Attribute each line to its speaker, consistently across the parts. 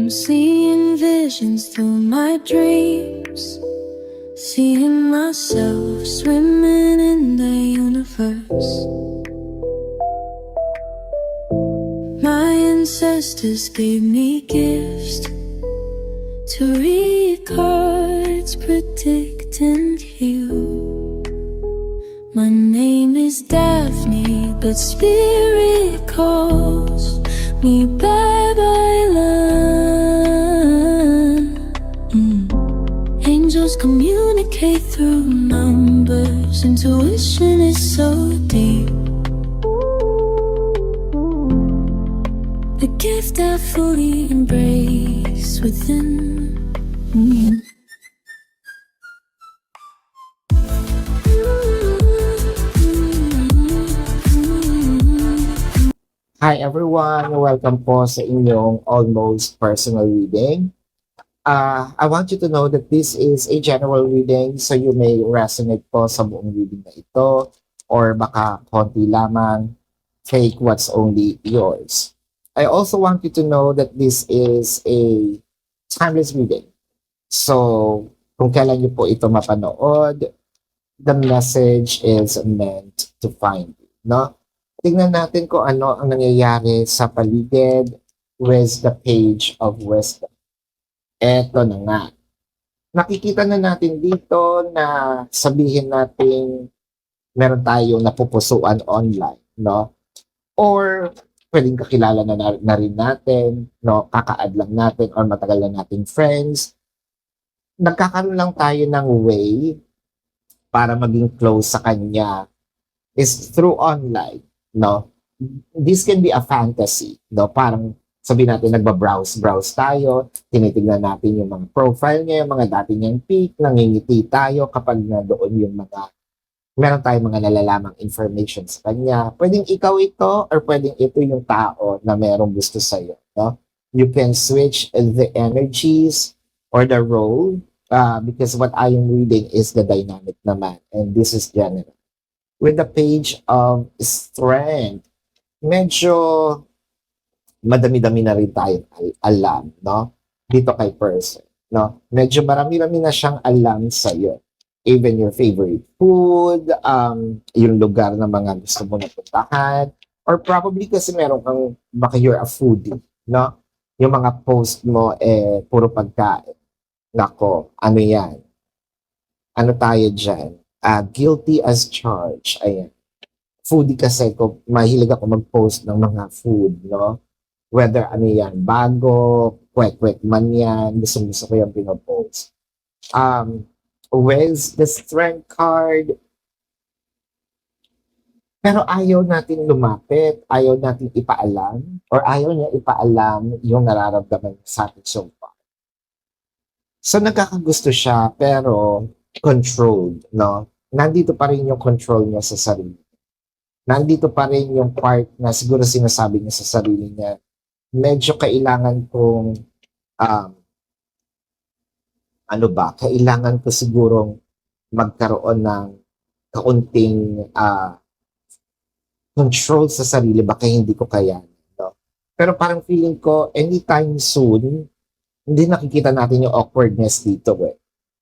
Speaker 1: I'm seeing visions through my dreams, seeing myself swimming in the universe. My ancestors gave me gifts to read cards, predict and heal. My name is Daphne, but spirit calls me bye-bye love. Angels communicate through numbers. Intuition is so deep. The gift I fully embrace within me.
Speaker 2: Hi everyone! Welcome po sa inyong almost personal reading. I want you to know that this is a general reading, so you may resonate po sa buong reading na ito or baka konti lamang. Take what's only yours. I also want you to know that this is a timeless reading. So, kung kailan niyo po ito mapanood, the message is meant to find you, no? Tingnan natin kung ano ang nangyayari sa paligid with the page of wisdom. Eto na nga. Nakikita na natin dito na sabihin natin meron tayong napupusuan online, no? Or pwedeng kakilala na rin natin, no? Kaka-add lang natin or matagal na nating friends. Nagkakaroon lang tayo ng way para maging close sa kanya is through online. No, this can be a fantasy, no? Parang sabihin natin nagba-browse tayo, tinitingnan natin yung mga profile niya, yung mga dati niyang pic, nangingiti tayo kapag na doon yung mga meron tayong mga nalalamang information sa kanya. Pwedeng ikaw ito or pwedeng ito yung tao na merong gusto sa iyo, no? You can switch the energies or the role because what I am reading is the dynamic naman, and this is general. With the page of strength, medyo madami-dami na rin tayong alam, no? Dito kay person, no? Medyo marami-rami na siyang alam sa iyo. Even your favorite food, yung lugar na mga gusto mo na puntahan, or probably kasi meron kang, baka you're a foodie, no? Yung mga post mo, puro pagkain. Nako, ano yan? Ano tayo dyan? Guilty as charged. Ayan. Foodie kasi ko, mahilig ako mag-post ng mga food, no? Whether ano yan, bago, kwek-kwek man yan, gusto ko yung pinopost. With the strength card, pero ayaw natin lumapit, ayaw natin ipaalam, or ayaw niya ipaalam yung nararamdaman sa atin so far. So nagkakagusto siya, pero controlled, no? Nandito pa rin yung control niya sa sarili. Nandito pa rin yung part na siguro sinasabi niya sa sarili niya, medyo kailangan kong, kailangan ko sigurong magkaroon ng kaunting control sa sarili, baka hindi ko kaya. No? Pero parang feeling ko, anytime soon, hindi nakikita natin yung awkwardness dito.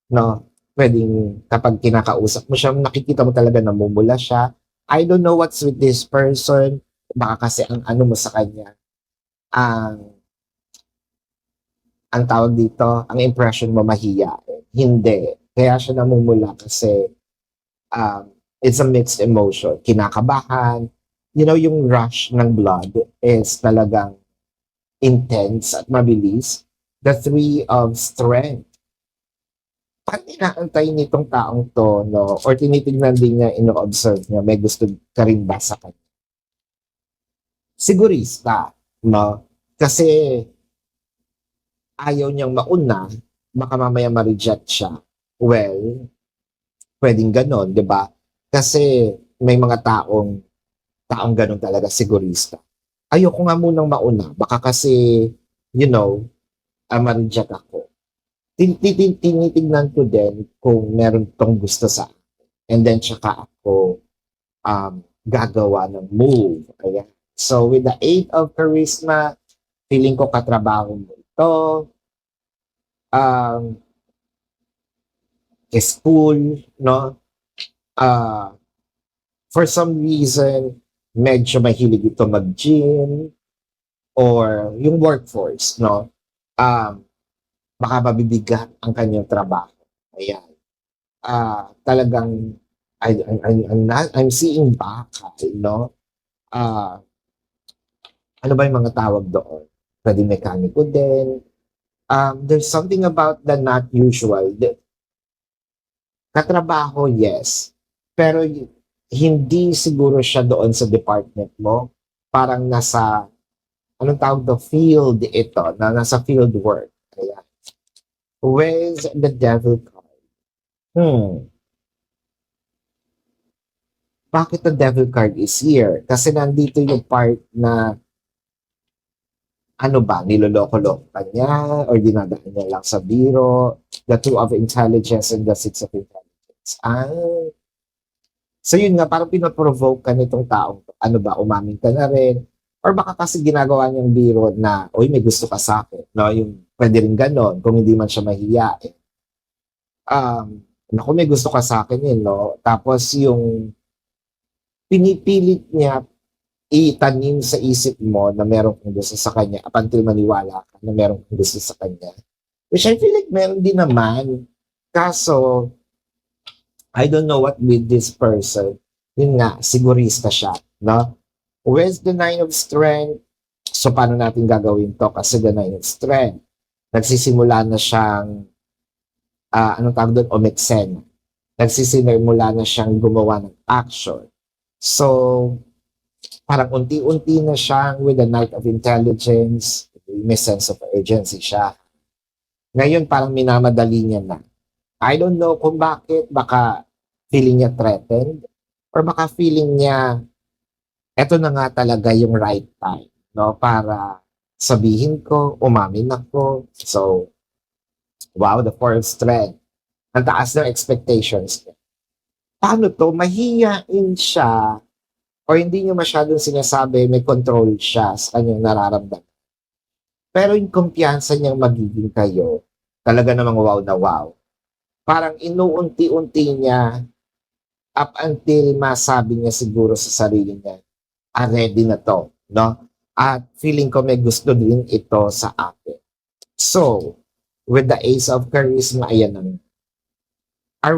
Speaker 2: No? Pwedeng kapag kinakausap mo siya, nakikita mo talaga namumula siya. I don't know what's with this person. Baka kasi ang ano mo sa kanya, ang tawag dito, ang impression mo mahiyain. Hindi. Kaya siya namumula kasi it's a mixed emotion. Kinakabahan. You know, yung rush ng blood is talagang intense at mabilis. The three of strength. Paano inaantay nitong taong to, no? Or tinitignan din niya, ino-observe niya, may gusto ka rin ba sa kanya? Sigurista, no? Kasi ayaw niyang mauna, baka mamaya ma-reject siya. Well, pwedeng ganon, di ba? Kasi may mga taong ganon talaga, sigurista. Ayoko nga munang mauna, baka kasi, you know, ma-reject ako. Tinitignan ko din kung meron tong gusto sa akin. And then, tsaka ako gagawa ng move. Ayan. So, with the 8 of charisma, feeling ko katrabaho mo. to, um, school, no? Ah, for some reason, medyo mahilig ito mag-gym or yung workforce, no? Um, baka mabibigat ang kanyang trabaho. Ayan. Talagang I'm seeing bakal, no? Ah, ano ba yung mga tawag doon? Pwedeng mekaniko din. There's something about the not usual. Katrabaho, yes. Pero hindi siguro siya doon sa department mo. Parang nasa, anong tawag do, field ito, na nasa field work. Ayan. Where's the devil card? Bakit the devil card is here? Kasi nandito yung part na ano ba, niloloko-loko ka niya or dinadaan niya lang sa biro, the two of intelligence and the six of intelligence. So yun nga, parang pinaprovoke ka nitong taong to. Ano ba, umamin ka na rin? Or baka kasi ginagawa niyang biro na, uy, may gusto ka sa akin. No? Yung pwede rin ganon, kung hindi man siya mahihiyain. Naku, may gusto ka sa akin eh, no? Tapos yung pinipilit niya itanim sa isip mo na meron kang gusto sa kanya up until maniwala ka na meron kang gusto sa kanya. Which I feel like meron din naman. Kaso, I don't know what with this person. Yun nga, sigurista siya. No? Where's the Nine of Strength? So, paano natin gagawin to? Kasi the Nine of Strength, nagsisimula na siyang, anong tawag doon? Omexen. Nagsisimula na siyang gumawa ng action. So, parang unti-unti na siyang with the Knight of Intelligence, may sense of urgency siya. Ngayon, parang minamadali niya na. I don't know kung bakit, baka feeling niya threatened, or baka feeling niya, eto na nga talaga yung right time, no? Para sabihin ko, umamin ako. So, wow, the Four of Strength. Ang taas ng expectations niya. Paano to? Mahiyain siya or hindi niya masyadong sinasabi, may control siya sa kanyang nararamdaman. Pero yung kumpiyansa niyang magiging kayo, talaga namang wow na wow. Parang inuunti-unti niya up until masabi niya siguro sa sarili niya, ready na to, no? At feeling ko may gusto din ito sa akin. So, with the Ace of Charisma, ayan na. Are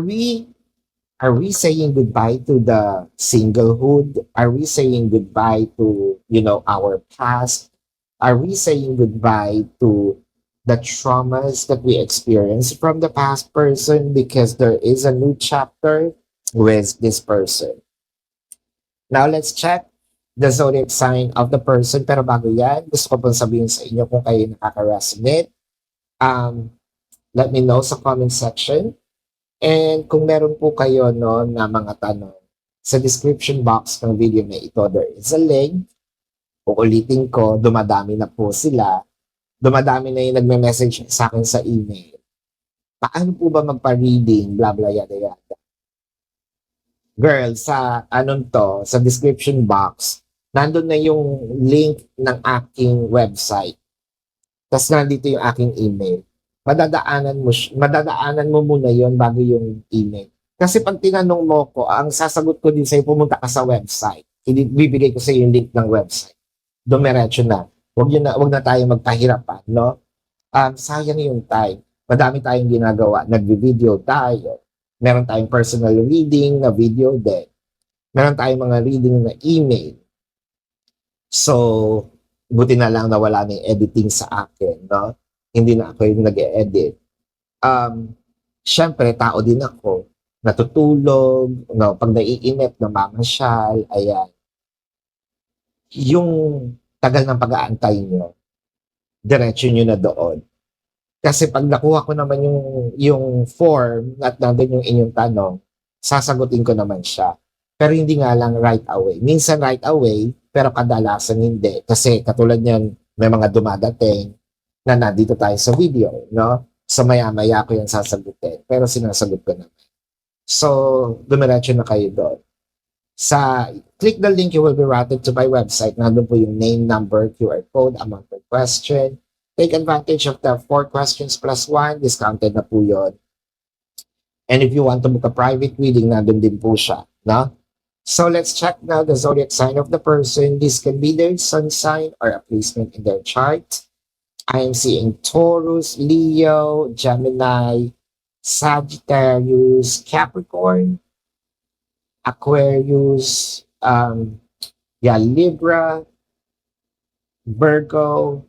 Speaker 2: we saying goodbye to the singlehood? Are we saying goodbye to, our past? Are we saying goodbye to the traumas that we experienced from the past person because there is a new chapter with this person? Now, let's check the zodiac sign of the person. Pero bago yan, gusto ko pong sabihin sa inyo kung kayo nakaka-resonate. Let me know sa comment section. And kung meron po kayo na mga tanong, sa description box ng video na ito, there is a link. Uulitin ko, dumadami na po sila. Dumadami na yung nagme-message sa akin sa email. Paano po ba magpa-reading? Blah, blah, yada, yada. Girl, sa sa description box, nandun na yung link ng aking website. Tapos nandito yung aking email. Madadaanan mo muna yon bago yung email. Kasi pag tinanong mo ko, ang sasagot ko din sa'yo, pumunta ka sa website. Bibigay ko sa yung link ng website. Dumiretso na. Wag na tayo magpahirapan, no? Sayang yung time. Madami tayong ginagawa. Nagbi-video tayo. Meron tayong personal reading na video din. Meron tayong mga reading na email. So, buti na lang na wala na yung editing sa akin, no? Hindi na ako yung nag-e-edit. Siyempre, tao din ako. Natutulog, no? Pag naiinip, namamasyal, ayan. Yung tagal ng pag-aantay nyo, diretso nyo na doon. Kasi pag nakuha ko naman yung form at nandun yung inyong tanong, sasagutin ko naman siya. Pero hindi nga lang right away. Minsan right away, pero kadalasan hindi. Kasi katulad niyan, may mga dumadating, na nandito tayo sa video, no? So maya-maya ko yung sasagutin. Pero sinasagot ko naman. So, dumiretso na kayo doon. Click the link, you will be routed to my website. Nandun po yung name, number, QR code, amount per question. take advantage of the 4 questions plus 1, discounted na po yun. And if you want to book a private reading, nandun din po siya, no? So let's check now the zodiac sign of the person. This can be their sun sign or a placement in their chart. I am seeing Taurus, Leo, Gemini, Sagittarius, Capricorn, Aquarius, Libra, Virgo,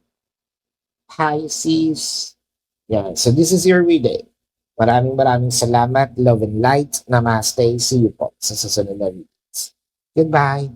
Speaker 2: Pisces. Yeah, so this is your reading. Maraming salamat. Love and light. Namaste. See you po sa susunod na readings. Goodbye.